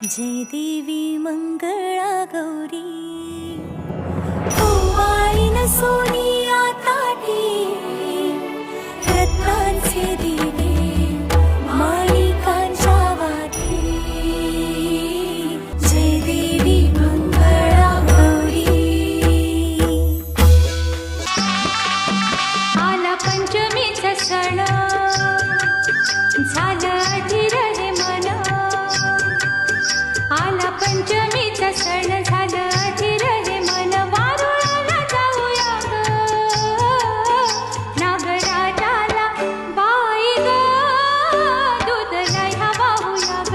जय देवी मंगळा गौरी ओवाळीन सोनिया ताटी रत्नांचे दिवे माणिकांच्या वाटी जय देवी मंगळा गौरी आला पंचमीचा सण झालं अधीर रे मन आला पंचमीचा सण झालं अधीर रे मन वारुळाला जाऊया ग नागराजाला बाई ग दूध न्यायला वाहूया ग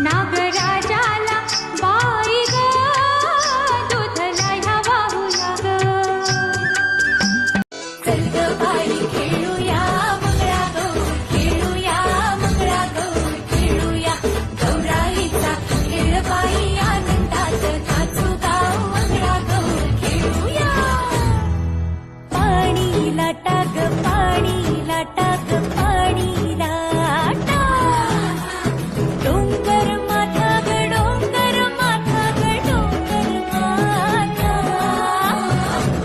नागराजाला बाई ग दूध न्यायला वाहूया ग चल ग बाई खेळूया मंगळा गौर खेळूया मंगळा गौर खेळूया गौराईचा खेळ बाई आनंदात नाचू गाव मंगळा गौर खेळूया पाणी लाटा ग पाणी लाटा ग पाणी लाटा डोंगर माथा ग डोंगर माथा ग डोंगर माथा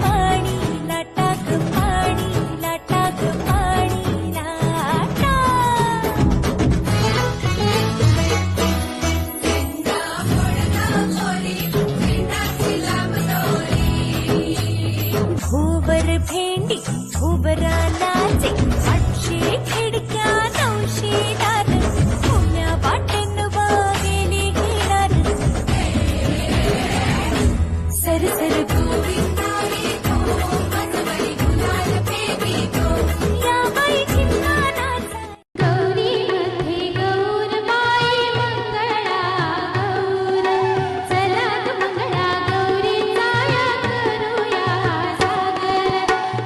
पाणी लाटा ग पाणी लाटा ग पाणी लाटा भोवर भेंडी भोवरा नाचे 800 खिडक्या 900 दार पुण्या वाटेन वागेली घेणार सरसर गोविंदा रे गो मनवडी गुलाल बेबी गो या बाई ठिकाणाचा गौरी मध्ये गौरबाई मंगळा गौर चला ग मंगळा गौरी जाया करूया सागर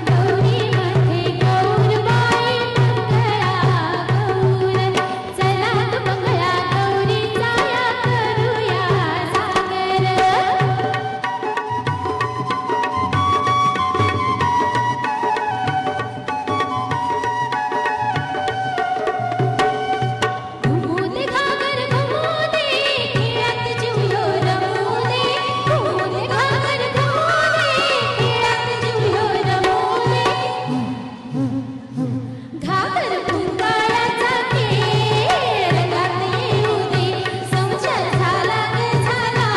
गौरी मध्ये गौरबाई मंगळा गौर चला ग मंगळा गौरी जाया करूया घुमूदे घागर घुमूदे खेळात जीवलो रमूदे घुमूदे घागर घुमूदे खेळात जीवलो रमूदे घागर कुंकाळाचा खेळ रंगात येऊ दे संसार झाला ग झाला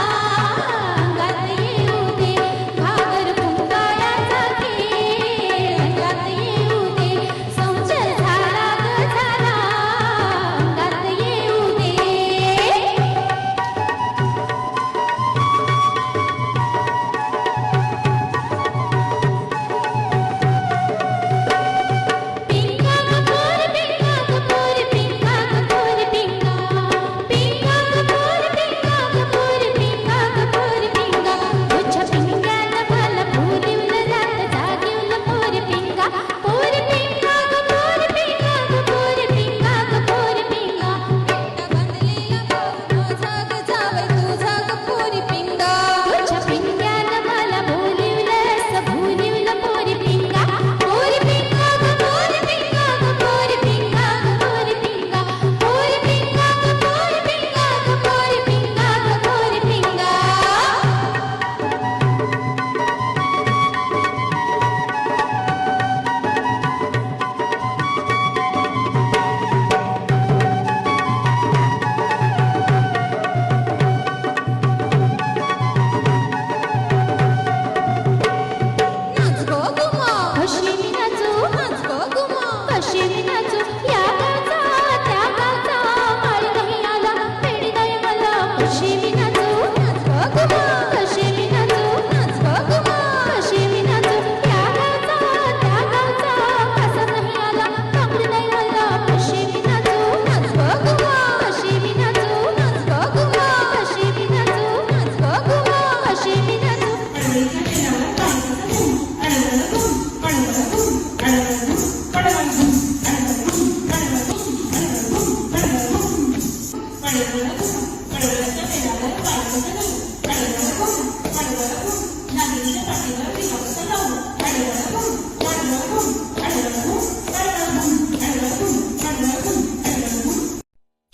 अंगात येऊ दे घागर कुंकाळाचा खेळ रंगात येऊ दे संसार झाला ग झाला अंगात येऊ दे पिंगा कपूर पिंगा कपूर पिंगा कपूर पिंगा पिंगा कपूर पिंगा कपूर पिंगा कपूर पिंगा तुझ्या पिंग्याला मला पुरीवलं जात जागीवलं पोर पिंगा कपूर पिंगा कपूर पिंगा कपूर पिंगा बांधलेला माझा ग जावई तुझा कपूर पिंगा तुझ्या पिंग्याला मला बोलिवलं भुलिवलं पोर पिंगा कपूर पिंगा कपूर पिंगा कपूर पिंगा कपूर पिंगा कपूर पिंगा कपूर पिंगा कपूर पिंगा कपूर पिंगा नाच गो गुमा कशी मी नाचू नाच गो गुमा कशी मी नाचू या गावचा त्या गावचा माळी नाही आला पेडी नाही मला कशी मी नाचू नाच गो गुमा कशी मी नाचू नाच गो गुमा कशी मी नाचू या गावचा त्या गावचा कसा नाही आला कापडी नाही मला कशी मी नाचू नाच गो गुमा कशी मी नाचू नाच गो गुमा कशी मी नाचू नाच गो गुमा कशी मी नाचू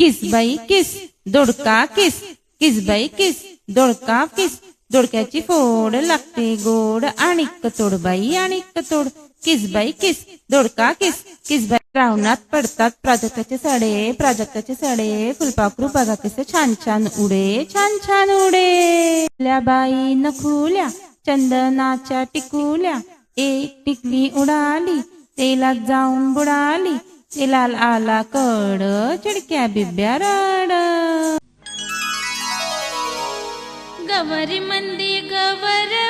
किस बाई किस. दोडका किस किस बाई किस दोडका किस दोडक्याची फोड लागते गोड आणि तोड बाई आणि तोड किस बाई किस दोडका किस बाई रावणात पडतात प्राजक्ताचे सडे फुलपाखरू बघा कसे छान छान उडे त्या बाई नखुल्या चंदनाच्या टिकुल्या एक टिकली उडाली तेलात जाऊन बुडाली तेलाल आला कड चिडक्या बिब्या रड गवरी मंदी गवर